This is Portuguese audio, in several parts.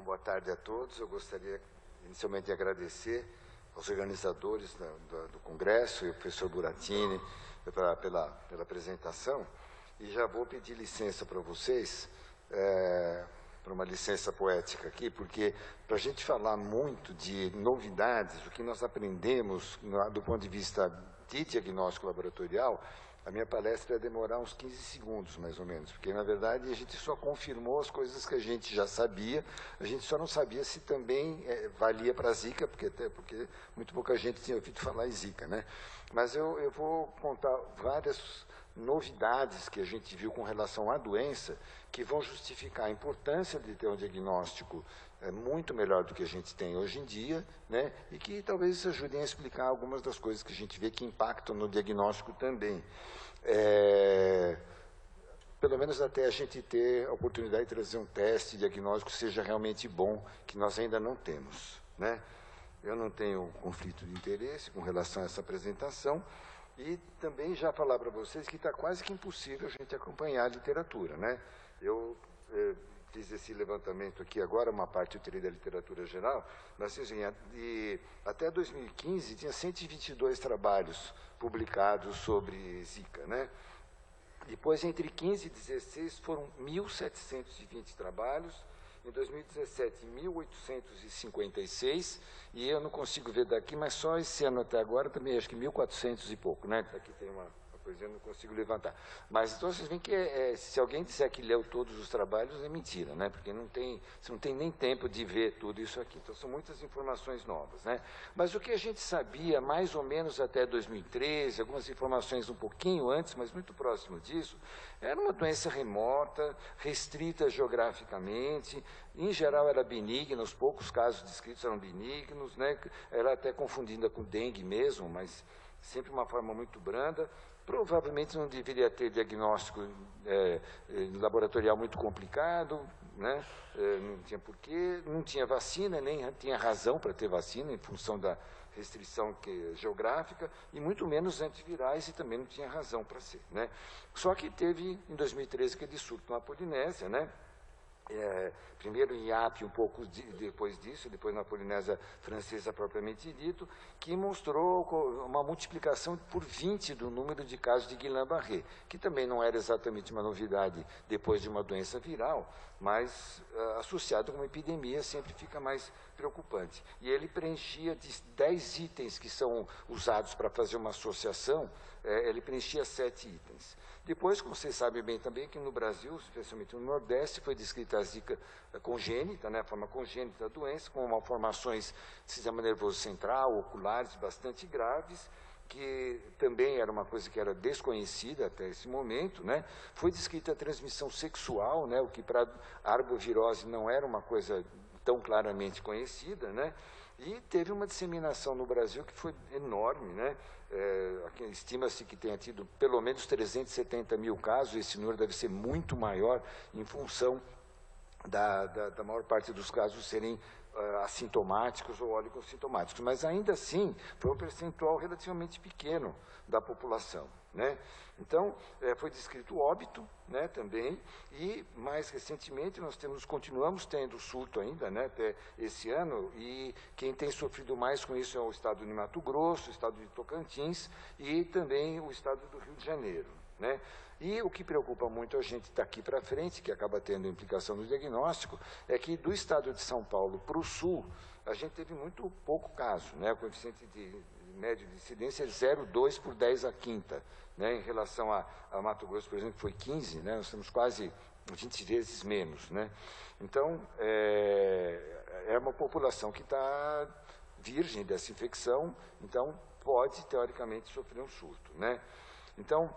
boa tarde a todos. Eu gostaria inicialmente de agradecer aos organizadores do Congresso e ao professor Buratini pela apresentação. E já vou pedir licença para vocês, para uma licença poética aqui, porque para a gente falar muito de novidades, o que nós aprendemos do ponto de vista de diagnóstico laboratorial, a minha palestra ia demorar uns 15 segundos, mais ou menos, porque, na verdade, a gente só confirmou as coisas que a gente já sabia, a gente só não sabia se também valia para a Zika, porque muito pouca gente tinha ouvido falar em Zika, né? Mas eu vou contar várias novidades que a gente viu com relação à doença, que vão justificar a importância de ter um diagnóstico muito melhor do que a gente tem hoje em dia, né? E que talvez ajudem a explicar algumas das coisas que a gente vê que impactam no diagnóstico também. Pelo menos até a gente ter a oportunidade de trazer um teste diagnóstico que seja realmente bom, que nós ainda não temos, né? Eu não tenho conflito de interesse com relação a essa apresentação e também já falar para vocês que está quase que impossível a gente acompanhar a literatura, né? Eu fiz esse levantamento aqui agora, uma parte eu tirei da literatura geral, mas assim, até 2015 tinha 122 trabalhos publicados sobre Zika, né? Depois, entre 15 e 16, foram 1.720 trabalhos, em 2017, 1.856, e eu não consigo ver daqui, mas só esse ano até agora também, acho que 1.400 e pouco, né? Aqui tem uma coisa, eu não consigo levantar. Mas, então, vocês veem que se alguém disser que leu todos os trabalhos, é mentira, né? Porque você não tem nem tempo de ver tudo isso aqui. Então, são muitas informações novas, né? Mas o que a gente sabia, mais ou menos até 2013, algumas informações um pouquinho antes, mas muito próximo disso, era uma doença remota, restrita geograficamente, em geral era benigna, os poucos casos descritos eram benignos, né? Era até confundida com dengue mesmo, mas sempre uma forma muito branda. Provavelmente não deveria ter diagnóstico laboratorial muito complicado, né? Não tinha porquê, não tinha vacina, nem tinha razão para ter vacina em função da restrição geográfica, e muito menos antivirais, e também não tinha razão para ser, né? Só que teve, em 2013, aquele surto na Polinésia, né? Primeiro em Iap, um pouco depois disso, depois na Polinésia Francesa propriamente dito, que mostrou uma multiplicação por 20 do número de casos de Guillain-Barré, que também não era exatamente uma novidade depois de uma doença viral, mas associado com uma epidemia sempre fica mais preocupante. E ele preenchia de 10 itens que são usados para fazer uma associação, ele preenchia 7 itens. Depois, como vocês sabem bem também, que no Brasil, especialmente no Nordeste, foi descrita a Zika congênita, né, a forma congênita da doença, com malformações do sistema nervoso central, oculares bastante graves, que também era uma coisa que era desconhecida até esse momento, né? Foi descrita a transmissão sexual, né, o que para a arbovirose não era uma coisa tão claramente conhecida, né? E teve uma disseminação no Brasil que foi enorme, né? Estima-se que tenha tido pelo menos 370 mil casos, esse número deve ser muito maior em função da maior parte dos casos serem assintomáticos ou oligossintomáticos, mas ainda assim foi um percentual relativamente pequeno da população, né? Então, foi descrito óbito, né, também, e mais recentemente nós continuamos tendo surto ainda, né, até esse ano, e quem tem sofrido mais com isso é o estado de Mato Grosso, o estado de Tocantins e também o estado do Rio de Janeiro, né? E o que preocupa muito a gente daqui para frente, que acaba tendo implicação no diagnóstico, é que do estado de São Paulo para o sul, a gente teve muito pouco caso, né? O coeficiente médio de incidência é 0,2 por 10 à quinta, né? Em relação a Mato Grosso, por exemplo, que foi 15, né? Nós temos quase 20 vezes menos, né? Então, é uma população que está virgem dessa infecção, então pode, teoricamente, sofrer um surto, né? Então,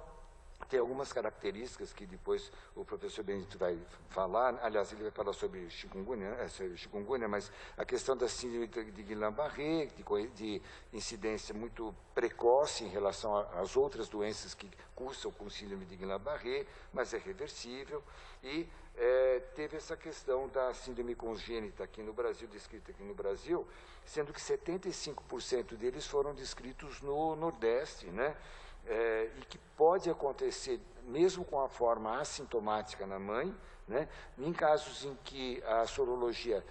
tem algumas características que depois o professor Benedito vai falar, aliás, ele vai falar sobre chikungunya, mas a questão da síndrome de Guillain-Barré, de incidência muito precoce em relação às outras doenças que cursam com síndrome de Guillain-Barré, mas é reversível, e teve essa questão da síndrome congênita aqui no Brasil, descrita aqui no Brasil, sendo que 75% deles foram descritos no Nordeste, né? e que pode acontecer mesmo com a forma assintomática na mãe, né? Em casos em que a sorologia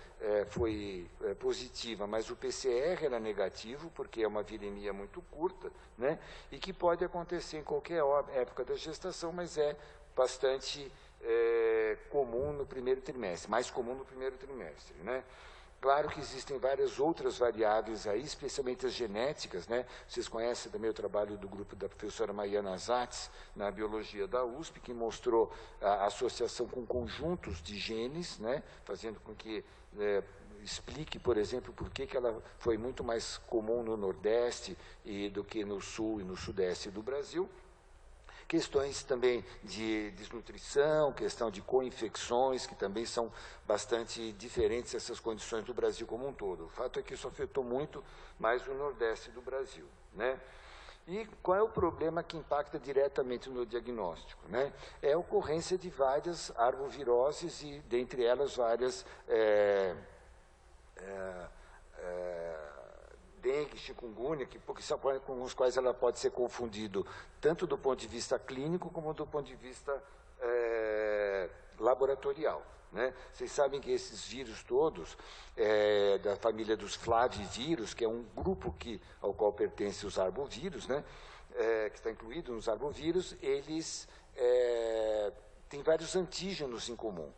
foi positiva, mas o PCR era negativo, porque é uma viremia muito curta, né? E que pode acontecer em qualquer época da gestação, mas é bastante comum no primeiro trimestre, mais comum no primeiro trimestre, né? Claro que existem várias outras variáveis aí, especialmente as genéticas, né? Vocês conhecem também o trabalho do grupo da professora Mariana Zatz, na biologia da USP, que mostrou a associação com conjuntos de genes, né? Fazendo com que explique, por exemplo, por que ela foi muito mais comum no Nordeste do que no Sul e no Sudeste do Brasil. Questões também de desnutrição, questão de co-infecções, que também são bastante diferentes essas condições do Brasil como um todo. O fato é que isso afetou muito mais o Nordeste do Brasil, né? E qual é o problema que impacta diretamente no diagnóstico, né? É a ocorrência de várias arboviroses e, dentre elas, várias dengue, chikungunya, porque são com os quais ela pode ser confundido tanto do ponto de vista clínico como do ponto de vista laboratorial, né? Vocês sabem que esses vírus todos, da família dos flavivírus, que é um grupo ao qual pertencem os arbovírus, né? Que está incluído nos arbovírus, eles têm vários antígenos em comum.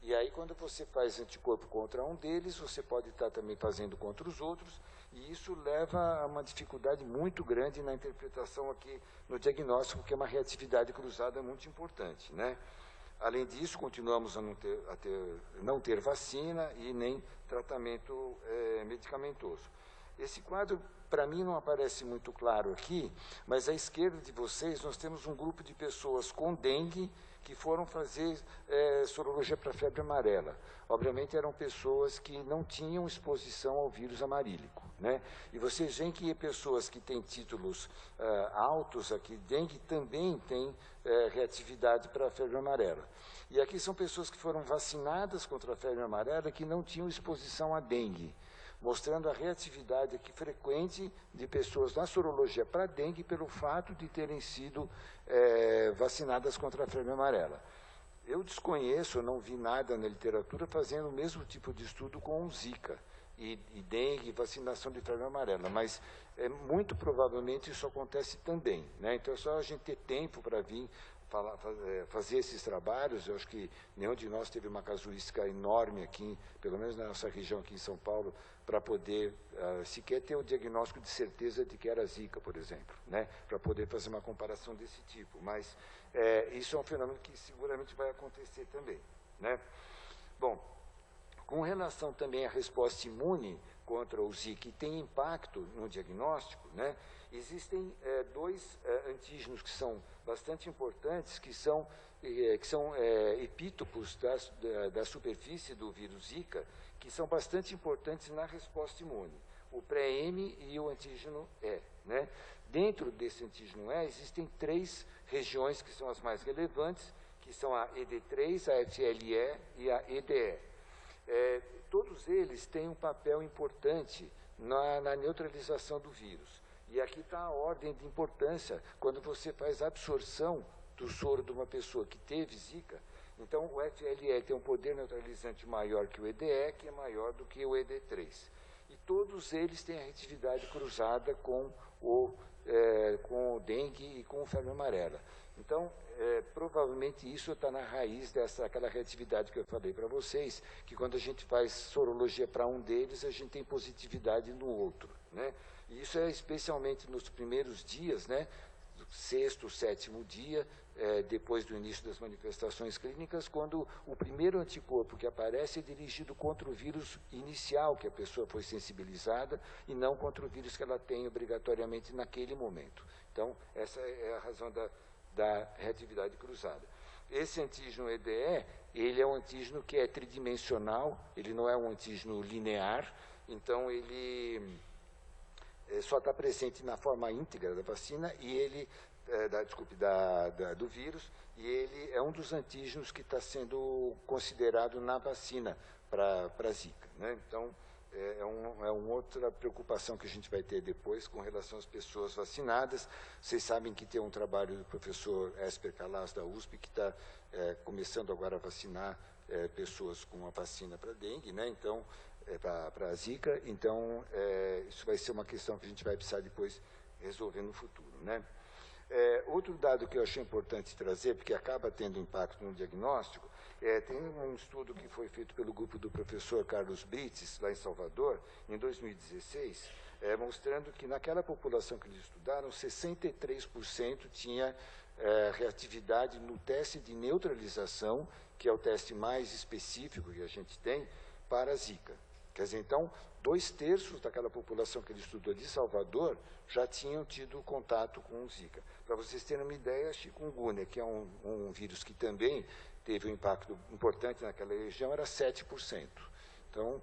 E aí, quando você faz anticorpo contra um deles, você pode estar também fazendo contra os outros, e isso leva a uma dificuldade muito grande na interpretação aqui no diagnóstico, que é uma reatividade cruzada muito importante, né? Além disso, continuamos a não ter vacina e nem tratamento medicamentoso. Esse quadro, para mim, não aparece muito claro aqui, mas à esquerda de vocês nós temos um grupo de pessoas com dengue que foram fazer sorologia para febre amarela. Obviamente, eram pessoas que não tinham exposição ao vírus amarílico, né? E vocês veem que pessoas que têm títulos altos aqui, dengue, também têm reatividade para a febre amarela. E aqui são pessoas que foram vacinadas contra a febre amarela que não tinham exposição à dengue, mostrando a reatividade aqui frequente de pessoas na sorologia para dengue pelo fato de terem sido vacinadas contra a febre amarela. Eu desconheço, não vi nada na literatura fazendo o mesmo tipo de estudo com Zika e dengue e vacinação de febre amarela, mas muito provavelmente isso acontece também, né? Então é só a gente ter tempo para vir fazer esses trabalhos. Eu acho que nenhum de nós teve uma casuística enorme aqui, pelo menos na nossa região aqui em São Paulo, para poder sequer ter o diagnóstico de certeza de que era Zika, por exemplo, né? Para poder fazer uma comparação desse tipo. Mas isso é um fenômeno que seguramente vai acontecer também, né? Bom, com relação também à resposta imune contra o Zika, que tem impacto no diagnóstico, né? Existem dois antígenos que são bastante importantes, que são epítopos da superfície do vírus Zika, que são bastante importantes na resposta imune, o pré-M e o antígeno E, né? Dentro desse antígeno E, existem três regiões que são as mais relevantes, que são a ED3, a FLE e a EDE. Todos eles têm um papel importante na neutralização do vírus. E aqui está a ordem de importância quando você faz a absorção do soro de uma pessoa que teve Zika. Então, o FLE tem um poder neutralizante maior que o EDE, que é maior do que o ED3. E todos eles têm a reatividade cruzada com o dengue e com a febre amarela. Então, provavelmente isso está na raiz daquela reatividade que eu falei para vocês, que quando a gente faz sorologia para um deles, a gente tem positividade no outro, né? E isso é especialmente nos primeiros dias, né? Sexto, sétimo dia, depois do início das manifestações clínicas, quando o primeiro anticorpo que aparece é dirigido contra o vírus inicial que a pessoa foi sensibilizada e não contra o vírus que ela tem obrigatoriamente naquele momento. Então, essa é a razão da reatividade cruzada. Esse antígeno EDE, ele é um antígeno que é tridimensional, ele não é um antígeno linear, então ele só está presente na forma íntegra da vacina e ele, do vírus, e ele é um dos antígenos que está sendo considerado na vacina para Zika, né? Então, é uma outra preocupação que a gente vai ter depois com relação às pessoas vacinadas. Vocês sabem que tem um trabalho do professor Esper Calas, da USP, que está começando agora a vacinar pessoas com a vacina para dengue, né? Então, para a Zika. Então, isso vai ser uma questão que a gente vai precisar depois resolver no futuro, né? Outro dado que eu achei importante trazer, porque acaba tendo impacto no diagnóstico, tem um estudo que foi feito pelo grupo do professor Carlos Brites, lá em Salvador, em 2016, mostrando que naquela população que eles estudaram, 63% tinha reatividade no teste de neutralização, que é o teste mais específico que a gente tem, para a Zika. Quer dizer, então, 2/3 daquela população que ele estudou de Salvador já tinham tido contato com o Zika. Para vocês terem uma ideia, a chikungunya, que é um vírus que também teve um impacto importante naquela região, era 7%. Então,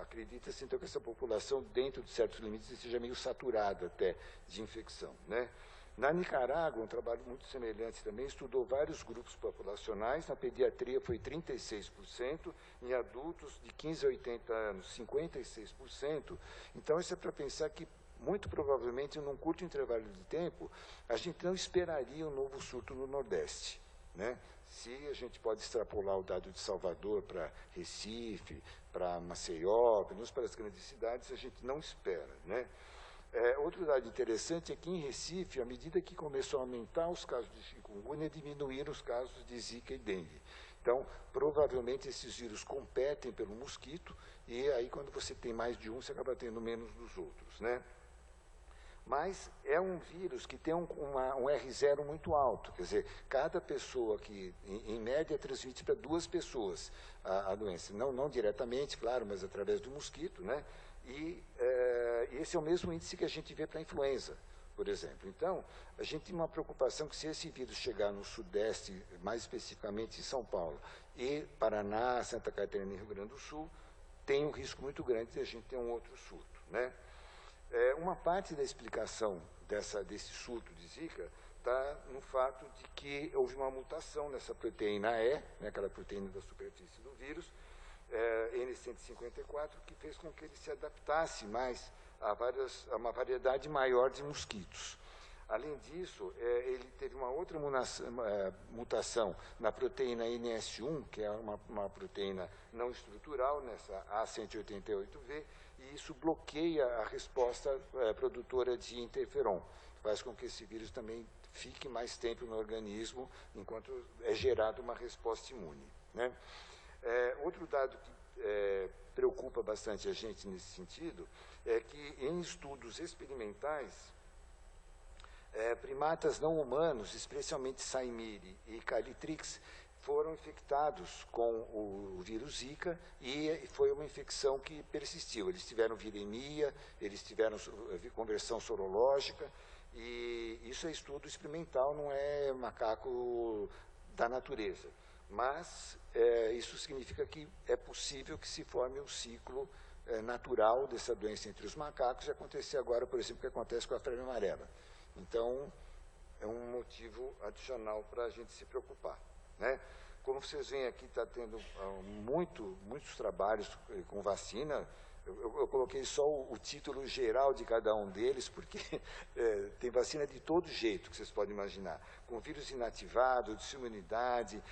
acredita-se então que essa população, dentro de certos limites, esteja meio saturada até de infecção, né? Na Nicarágua, um trabalho muito semelhante também, estudou vários grupos populacionais, na pediatria foi 36%, em adultos de 15 a 80 anos, 56%. Então, isso é para pensar que, muito provavelmente, num curto intervalo de tempo, a gente não esperaria um novo surto no Nordeste, né? Se a gente pode extrapolar o dado de Salvador para Recife, para Maceió, pelo menos para as grandes cidades, a gente não espera, né? Outro dado interessante é que, em Recife, à medida que começou a aumentar os casos de chikungunya, diminuíram os casos de Zika e dengue. Então, provavelmente, esses vírus competem pelo mosquito, e aí, quando você tem mais de um, você acaba tendo menos dos outros, né? Mas é um vírus que tem um R0 muito alto, quer dizer, cada pessoa que, em média, transmite para 2 pessoas a doença. Não diretamente, claro, mas através do mosquito, né? E esse é o mesmo índice que a gente vê para a influenza, por exemplo. Então, a gente tem uma preocupação que, se esse vírus chegar no Sudeste, mais especificamente em São Paulo, e Paraná, Santa Catarina e Rio Grande do Sul, tem um risco muito grande de a gente ter um outro surto, né? Uma parte da explicação desse surto de Zika está no fato de que houve uma mutação nessa proteína E, né, aquela proteína da superfície do vírus, N154, que fez com que ele se adaptasse mais a uma variedade maior de mosquitos. Além disso, ele teve uma outra mutação na proteína NS1, que é uma proteína não estrutural, nessa A188V, e isso bloqueia a resposta produtora de interferon, faz com que esse vírus também fique mais tempo no organismo, enquanto é gerada uma resposta imune, né? Outro dado que preocupa bastante a gente nesse sentido é que, em estudos experimentais, primatas não humanos, especialmente Saimiri e Calitrix, foram infectados com o vírus Zika, e foi uma infecção que persistiu. Eles tiveram viremia, eles tiveram conversão sorológica, e isso é estudo experimental, não é macaco da natureza. Mas isso significa que é possível que se forme um ciclo natural dessa doença entre os macacos, e acontecer agora, por exemplo, o que acontece com a febre amarela. Então, é um motivo adicional para a gente se preocupar, né? Como vocês veem aqui, está tendo muitos trabalhos com vacina. Eu coloquei só o título geral de cada um deles, porque tem vacina de todo jeito que vocês podem imaginar. Com vírus inativado, de imunidade,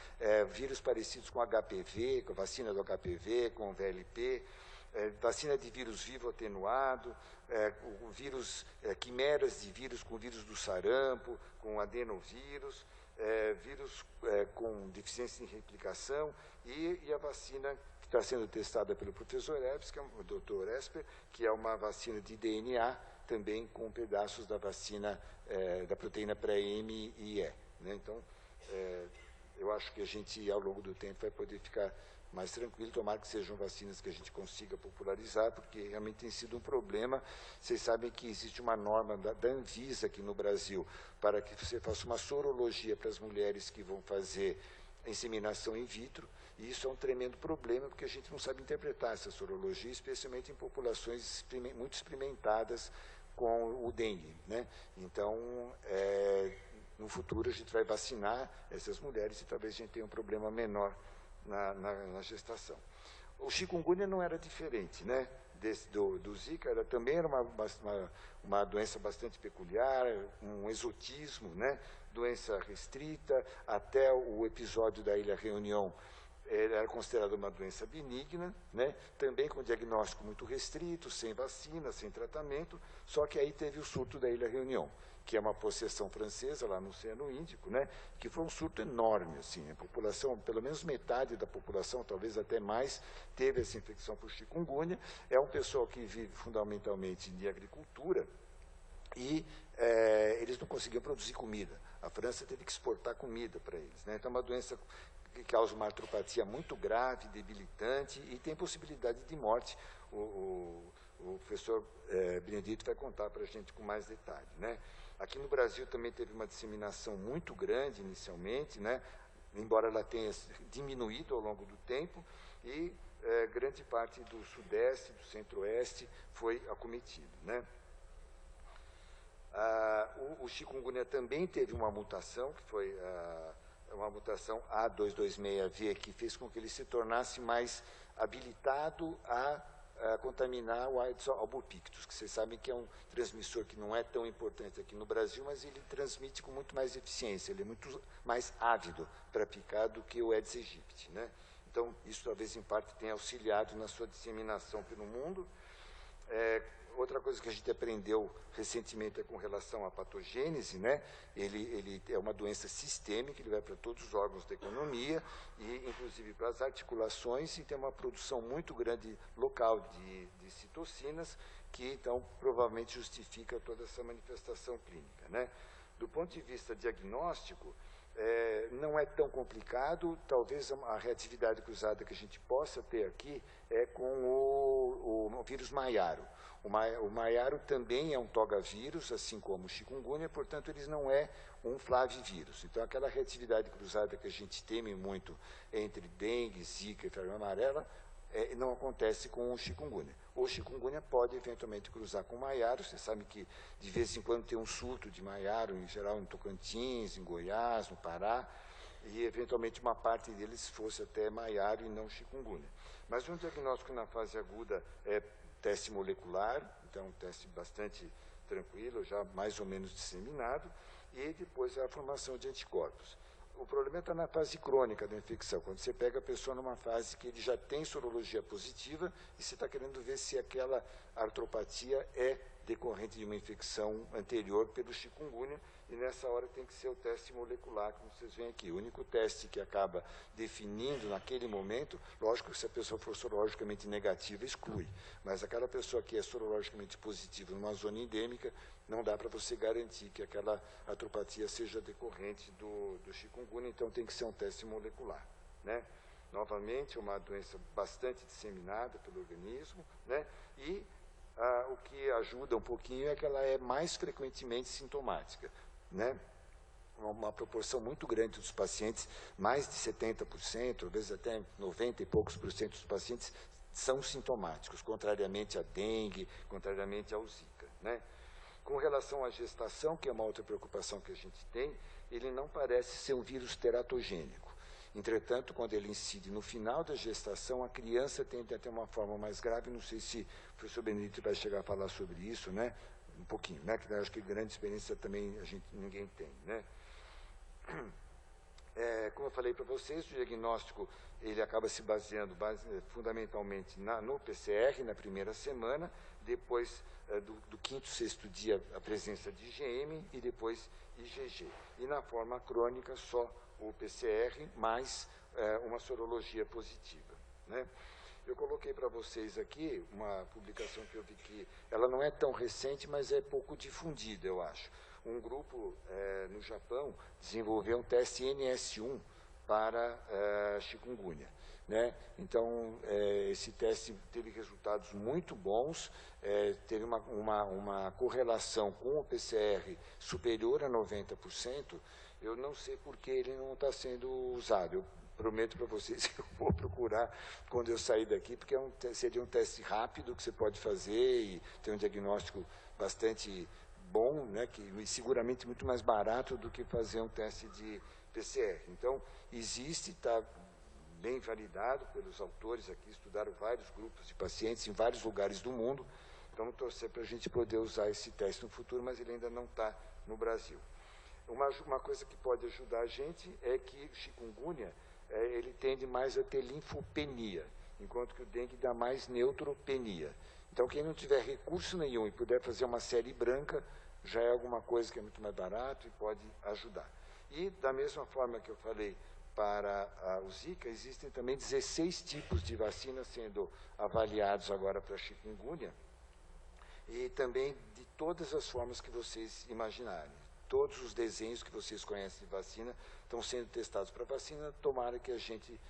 vírus parecidos com HPV, com a vacina do HPV, com o VLP, vacina de vírus vivo atenuado, quimeras de vírus com vírus do sarampo, com adenovírus, vírus com deficiência em replicação, e a vacina que está sendo testada pelo professor Esper, o Dr. Esper, que é uma vacina de DNA, também com pedaços da vacina da proteína pré-M e E, né? Então, eu acho que a gente, ao longo do tempo, vai poder ficar mais tranquilo. Tomara que sejam vacinas que a gente consiga popularizar, porque realmente tem sido um problema. Vocês sabem que existe uma norma da Anvisa aqui no Brasil para que você faça uma sorologia para as mulheres que vão fazer inseminação in vitro, e isso é um tremendo problema, porque a gente não sabe interpretar essa sorologia, especialmente em populações muito experimentadas com o dengue, né? Então, no futuro, a gente vai vacinar essas mulheres e talvez a gente tenha um problema menor na gestação. O chikungunya não era diferente, né? Do Zika, também era uma doença bastante peculiar, um exotismo, né? Doença restrita, até o episódio da Ilha Reunião, era considerada uma doença benigna, né? Também com diagnóstico muito restrito, sem vacina, sem tratamento, só que aí teve o surto da Ilha Reunião, que é uma possessão francesa lá no Oceano Índico, né? Que foi um surto enorme, assim, a população, pelo menos metade da população, talvez até mais, teve essa infecção por chikungunya. É um pessoal que vive fundamentalmente de agricultura e eles não conseguiam produzir comida. A França teve que exportar comida para eles, né? Então, é uma doença que causa uma artropatia muito grave, debilitante e tem possibilidade de morte. O professor Benedito vai contar para a gente com mais detalhe, né? Aqui no Brasil também teve uma disseminação muito grande inicialmente, né? Embora ela tenha diminuído ao longo do tempo, e grande parte do Sudeste, do Centro-Oeste foi acometido, né? O chikungunya também teve uma mutação, que foi uma mutação A226V, que fez com que ele se tornasse mais habilitado a contaminar o Aedes albopictus, que vocês sabem que é um transmissor que não é tão importante aqui no Brasil, mas ele transmite com muito mais eficiência, ele é muito mais ávido para picar do que o Aedes aegypti, né? Então, isso talvez em parte tenha auxiliado na sua disseminação pelo mundo. Outra coisa que a gente aprendeu recentemente é com relação à patogênese, né? Ele é uma doença sistêmica, ele vai para todos os órgãos da economia, e inclusive para as articulações, e tem uma produção muito grande local de citocinas, que então provavelmente justifica toda essa manifestação clínica, né? Do ponto de vista diagnóstico, não é tão complicado. Talvez a reatividade cruzada que a gente possa ter aqui é com o vírus Maiaro. O Maiaro também é um togavírus, assim como o chikungunya, portanto, ele não é um flavivírus. Então, aquela reatividade cruzada que a gente teme muito entre dengue, zika e febre amarela, não acontece com o chikungunya. O chikungunya pode, eventualmente, cruzar com o Maiaro. Você sabe que, de vez em quando, tem um surto de Maiaro, em geral, em Tocantins, em Goiás, no Pará, e, eventualmente, uma parte deles fosse até Maiaro e não chikungunya. Mas um diagnóstico na fase aguda é teste molecular, então um teste bastante tranquilo, já mais ou menos disseminado, e depois a formação de anticorpos. O problema está na fase crônica da infecção, quando você pega a pessoa numa fase que ele já tem sorologia positiva e você está querendo ver se aquela artropatia é decorrente de uma infecção anterior pelo chikungunya, e nessa hora tem que ser o teste molecular, como vocês veem aqui. O único teste que acaba definindo naquele momento, lógico que se a pessoa for sorologicamente negativa, exclui, mas aquela pessoa que é sorologicamente positiva numa zona endêmica, não dá para você garantir que aquela artropatia seja decorrente do chikungunya, então tem que ser um teste molecular, né? Novamente, é uma doença bastante disseminada pelo organismo, né? E o que ajuda um pouquinho é que ela é mais frequentemente sintomática, né? Uma proporção muito grande dos pacientes, mais de 70%, às vezes até 90 e poucos por cento dos pacientes são sintomáticos, contrariamente à dengue, contrariamente ao Zika, né? Com relação à gestação, que é uma outra preocupação que a gente tem, ele não parece ser um vírus teratogênico. Entretanto, quando ele incide no final da gestação, a criança tende a ter uma forma mais grave. Não sei se o professor Benedito vai chegar a falar sobre isso, né? Um pouquinho, né? Que eu acho que grande experiência também ninguém tem, né? Como eu falei para vocês, o diagnóstico ele acaba se baseando fundamentalmente no PCR, na primeira semana, depois do quinto, sexto dia a presença de IgM e depois IgG. E na forma crônica só o PCR mais uma sorologia positiva, né? Eu coloquei para vocês aqui uma publicação que eu vi que ela não é tão recente, mas é pouco difundida, eu acho. Um grupo no Japão desenvolveu um teste NS1 para chikungunya, né? Então, esse teste teve resultados muito bons, teve uma correlação com o PCR superior a 90%. Eu não sei por que ele não está sendo usado. Eu prometo para vocês que eu vou procurar quando eu sair daqui, porque seria um teste rápido que você pode fazer e tem um diagnóstico bastante bom, né, que seguramente muito mais barato do que fazer um teste de PCR. Então, existe, está bem validado pelos autores aqui, estudaram vários grupos de pacientes em vários lugares do mundo. Então, vamos torcer para a gente poder usar esse teste no futuro, mas ele ainda não está no Brasil. Uma coisa que pode ajudar a gente é que o chikungunya, ele tende mais a ter linfopenia, enquanto que o dengue dá mais neutropenia. Então, quem não tiver recurso nenhum e puder fazer uma série branca, já é alguma coisa que é muito mais barato e pode ajudar. E, da mesma forma que eu falei para o Zika, existem também 16 tipos de vacina sendo avaliados agora para chikungunya, e também de todas as formas que vocês imaginarem. Todos os desenhos que vocês conhecem de vacina estão sendo testados para vacina. Tomara que a gente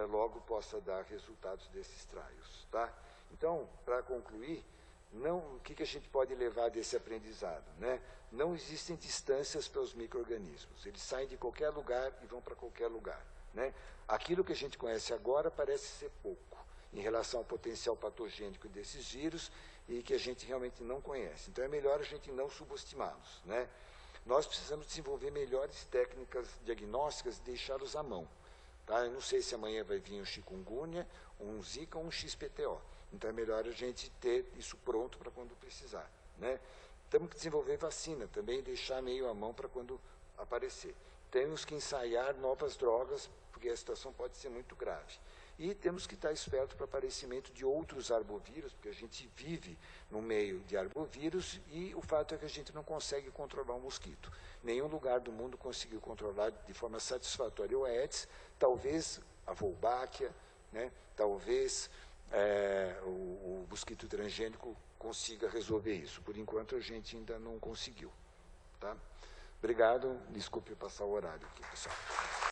logo possa dar resultados desses trials. Tá? Então, para concluir, o que a gente pode levar desse aprendizado? Né? Não existem distâncias para os micro-organismos. Eles saem de qualquer lugar e vão para qualquer lugar. Né? Aquilo que a gente conhece agora parece ser pouco em relação ao potencial patogênico desses vírus e que a gente realmente não conhece. Então, é melhor a gente não subestimá-los. Né? Nós precisamos desenvolver melhores técnicas diagnósticas e deixá-los à mão. Tá? Eu não sei se amanhã vai vir um chikungunya, um Zika ou um XPTO. Então, é melhor a gente ter isso pronto para quando precisar. Né? Temos que desenvolver vacina também, deixar meio à mão para quando aparecer. Temos que ensaiar novas drogas, porque a situação pode ser muito grave. E temos que estar esperto para o aparecimento de outros arbovírus, porque a gente vive no meio de arbovírus e o fato é que a gente não consegue controlar um mosquito. Nenhum lugar do mundo conseguiu controlar de forma satisfatória o Aedes, talvez a Wolbachia, né? Talvez o mosquito transgênico consiga resolver isso. Por enquanto, a gente ainda não conseguiu. Tá? Obrigado. Desculpe passar o horário aqui, pessoal.